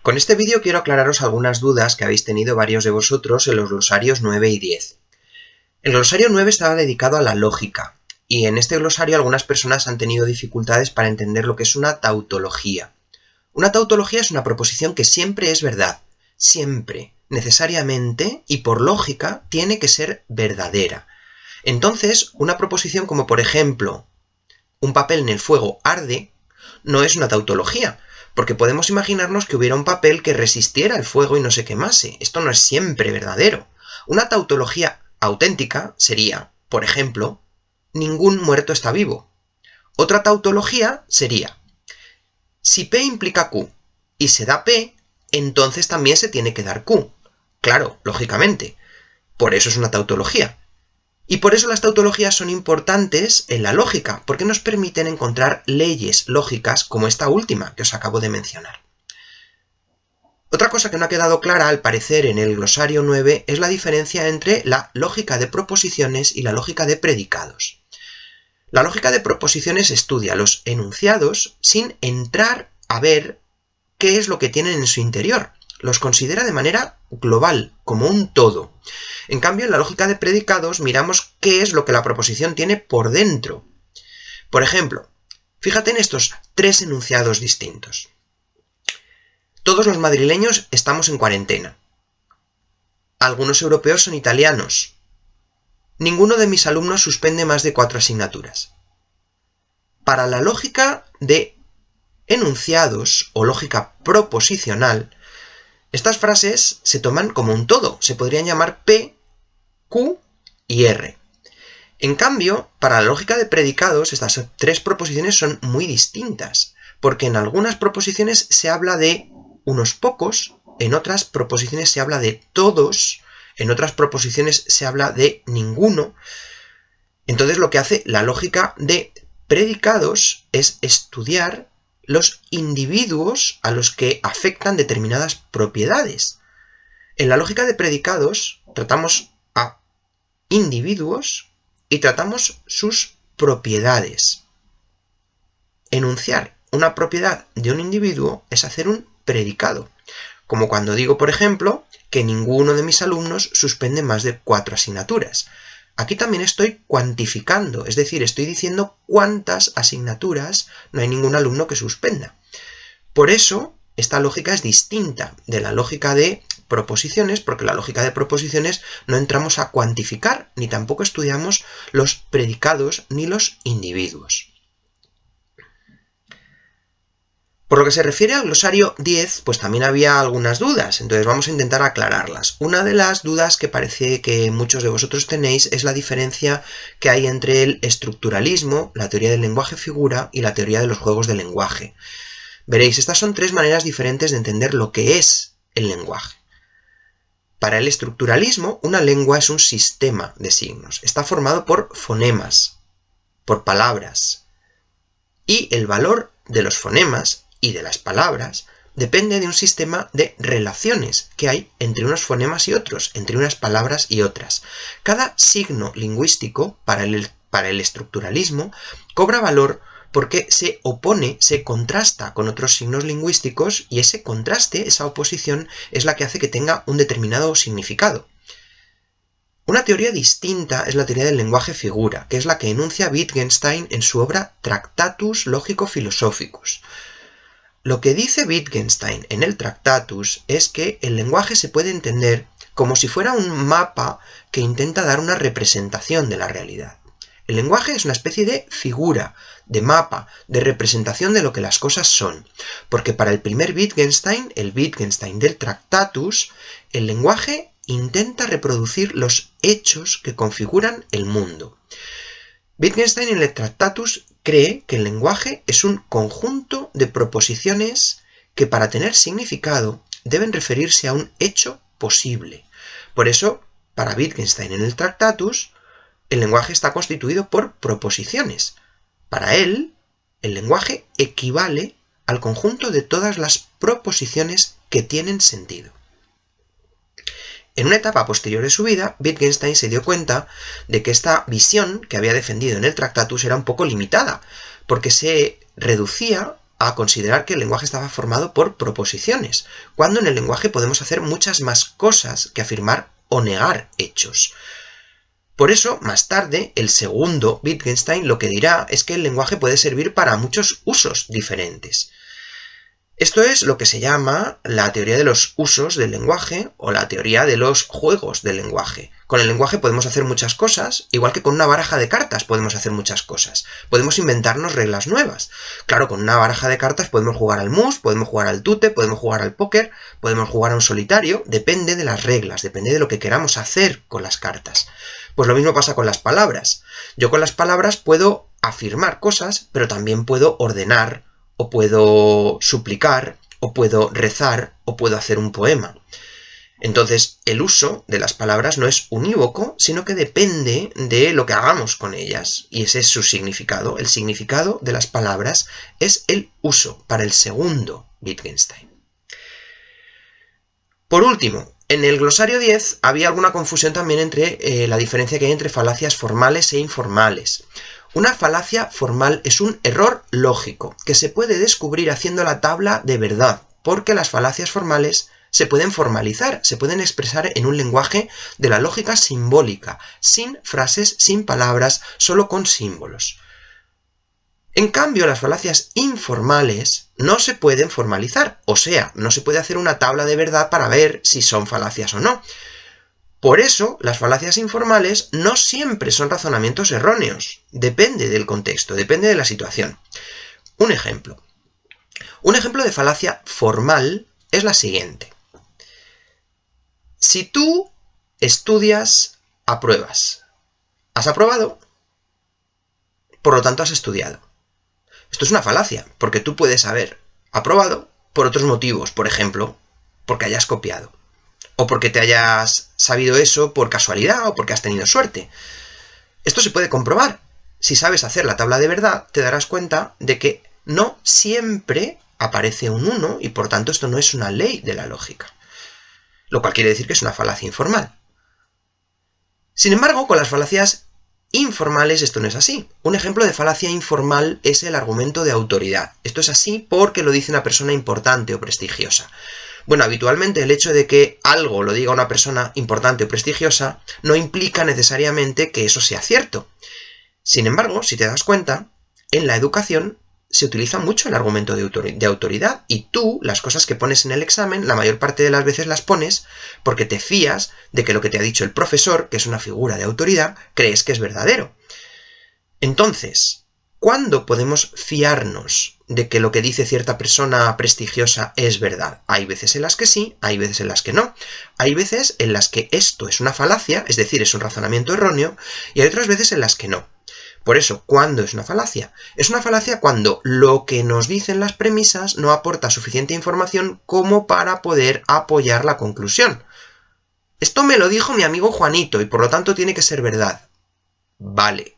Con este vídeo quiero aclararos algunas dudas que habéis tenido varios de vosotros en los glosarios 9 y 10. El glosario 9 estaba dedicado a la lógica, y en este glosario algunas personas han tenido dificultades para entender lo que es una tautología. Una tautología es una proposición que siempre es verdad, siempre, necesariamente y por lógica tiene que ser verdadera. Entonces, una proposición como por ejemplo, un papel en el fuego arde, no es una tautología, porque podemos imaginarnos que hubiera un papel que resistiera el fuego y no se quemase. Esto no es siempre verdadero. Una tautología auténtica sería, por ejemplo, ningún muerto está vivo. Otra tautología sería, si P implica Q y se da P, entonces también se tiene que dar Q. Claro, lógicamente. Por eso es una tautología. Y por eso las tautologías son importantes en la lógica, porque nos permiten encontrar leyes lógicas como esta última que os acabo de mencionar. Otra cosa que no ha quedado clara al parecer en el glosario 9 es la diferencia entre la lógica de proposiciones y la lógica de predicados. La lógica de proposiciones estudia los enunciados sin entrar a ver qué es lo que tienen en su interior. Los considera de manera global, como un todo. En cambio, en la lógica de predicados miramos qué es lo que la proposición tiene por dentro. Por ejemplo, fíjate en estos tres enunciados distintos. Todos los madrileños estamos en cuarentena. Algunos europeos son italianos. Ninguno de mis alumnos suspende más de 4 asignaturas. Para la lógica de enunciados o lógica proposicional, estas frases se toman como un todo, se podrían llamar P, Q y R. En cambio, para la lógica de predicados, estas tres proposiciones son muy distintas, porque en algunas proposiciones se habla de unos pocos, en otras proposiciones se habla de todos, en otras proposiciones se habla de ninguno. Entonces lo que hace la lógica de predicados es estudiar los individuos a los que afectan determinadas propiedades. En la lógica de predicados tratamos a individuos y tratamos sus propiedades. Enunciar una propiedad de un individuo es hacer un predicado, como cuando digo, por ejemplo, que ninguno de mis alumnos suspende más de 4 asignaturas. Aquí también estoy cuantificando, es decir, estoy diciendo cuántas asignaturas no hay ningún alumno que suspenda. Por eso, esta lógica es distinta de la lógica de proposiciones, porque en la lógica de proposiciones no entramos a cuantificar, ni tampoco estudiamos los predicados ni los individuos. Por lo que se refiere al glosario 10, pues también había algunas dudas, entonces vamos a intentar aclararlas. Una de las dudas que parece que muchos de vosotros tenéis es la diferencia que hay entre el estructuralismo, la teoría del lenguaje figura y la teoría de los juegos del lenguaje. Veréis, estas son tres maneras diferentes de entender lo que es el lenguaje. Para el estructuralismo, una lengua es un sistema de signos. Está formado por fonemas, por palabras, y el valor de los fonemas y de las palabras depende de un sistema de relaciones que hay entre unos fonemas y otros, entre unas palabras y otras. Cada signo lingüístico para el estructuralismo cobra valor porque se opone, se contrasta con otros signos lingüísticos y ese contraste, esa oposición, es la que hace que tenga un determinado significado. Una teoría distinta es la teoría del lenguaje figura, que es la que enuncia Wittgenstein en su obra Tractatus Logico-Philosophicus. Lo que dice Wittgenstein en el Tractatus es que el lenguaje se puede entender como si fuera un mapa que intenta dar una representación de la realidad. El lenguaje es una especie de figura, de mapa, de representación de lo que las cosas son, porque para el primer Wittgenstein, el Wittgenstein del Tractatus, el lenguaje intenta reproducir los hechos que configuran el mundo. Wittgenstein en el Tractatus cree que el lenguaje es un conjunto de proposiciones que para tener significado deben referirse a un hecho posible. Por eso, para Wittgenstein en el Tractatus, el lenguaje está constituido por proposiciones. Para él, el lenguaje equivale al conjunto de todas las proposiciones que tienen sentido. En una etapa posterior de su vida, Wittgenstein se dio cuenta de que esta visión que había defendido en el Tractatus era un poco limitada, porque se reducía a considerar que el lenguaje estaba formado por proposiciones, cuando en el lenguaje podemos hacer muchas más cosas que afirmar o negar hechos. Por eso, más tarde, el segundo Wittgenstein lo que dirá es que el lenguaje puede servir para muchos usos diferentes. Esto es lo que se llama la teoría de los usos del lenguaje o la teoría de los juegos del lenguaje. Con el lenguaje podemos hacer muchas cosas, igual que con una baraja de cartas podemos hacer muchas cosas. Podemos inventarnos reglas nuevas. Claro, con una baraja de cartas podemos jugar al mus, podemos jugar al tute, podemos jugar al póker, podemos jugar a un solitario, depende de las reglas, depende de lo que queramos hacer con las cartas. Pues lo mismo pasa con las palabras. Yo con las palabras puedo afirmar cosas, pero también puedo ordenar, o puedo suplicar, o puedo rezar, o puedo hacer un poema. Entonces, el uso de las palabras no es unívoco, sino que depende de lo que hagamos con ellas, y ese es su significado. El significado de las palabras es el uso, para el segundo Wittgenstein. Por último, en el glosario 10 había alguna confusión también entre la diferencia que hay entre falacias formales e informales. Una falacia formal es un error lógico que se puede descubrir haciendo la tabla de verdad, porque las falacias formales se pueden formalizar, se pueden expresar en un lenguaje de la lógica simbólica, sin frases, sin palabras, solo con símbolos. En cambio, las falacias informales no se pueden formalizar, o sea, no se puede hacer una tabla de verdad para ver si son falacias o no. Por eso, las falacias informales no siempre son razonamientos erróneos. Depende del contexto, depende de la situación. Un ejemplo. Un ejemplo de falacia formal es la siguiente. Si tú estudias, apruebas. ¿Has aprobado? Por lo tanto, has estudiado. Esto es una falacia, porque tú puedes haber aprobado por otros motivos, por ejemplo, porque hayas copiado. O porque te hayas sabido eso por casualidad o porque has tenido suerte. Esto se puede comprobar. Si sabes hacer la tabla de verdad, te darás cuenta de que no siempre aparece un 1 y por tanto esto no es una ley de la lógica. Lo cual quiere decir que es una falacia informal. Sin embargo, con las falacias informales esto no es así. Un ejemplo de falacia informal es el argumento de autoridad. Esto es así porque lo dice una persona importante o prestigiosa. Bueno, habitualmente el hecho de que algo lo diga una persona importante o prestigiosa no implica necesariamente que eso sea cierto. Sin embargo, si te das cuenta, en la educación se utiliza mucho el argumento de autoridad y tú, las cosas que pones en el examen, la mayor parte de las veces las pones porque te fías de que lo que te ha dicho el profesor, que es una figura de autoridad, crees que es verdadero. Entonces, ¿cuándo podemos fiarnos de que lo que dice cierta persona prestigiosa es verdad? Hay veces en las que sí, hay veces en las que no. Hay veces en las que esto es una falacia, es decir, es un razonamiento erróneo, y hay otras veces en las que no. Por eso, ¿cuándo es una falacia? Es una falacia cuando lo que nos dicen las premisas no aporta suficiente información como para poder apoyar la conclusión. Esto me lo dijo mi amigo Juanito y por lo tanto tiene que ser verdad. Vale.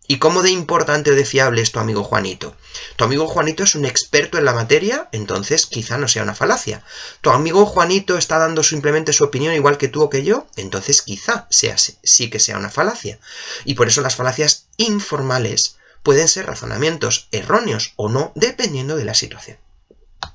¿Y cómo de importante o de fiable es tu amigo Juanito? Tu amigo Juanito es un experto en la materia, entonces quizá no sea una falacia. Tu amigo Juanito está dando simplemente su opinión igual que tú o que yo, entonces quizá sí que sea una falacia. Y por eso las falacias informales pueden ser razonamientos erróneos o no, dependiendo de la situación.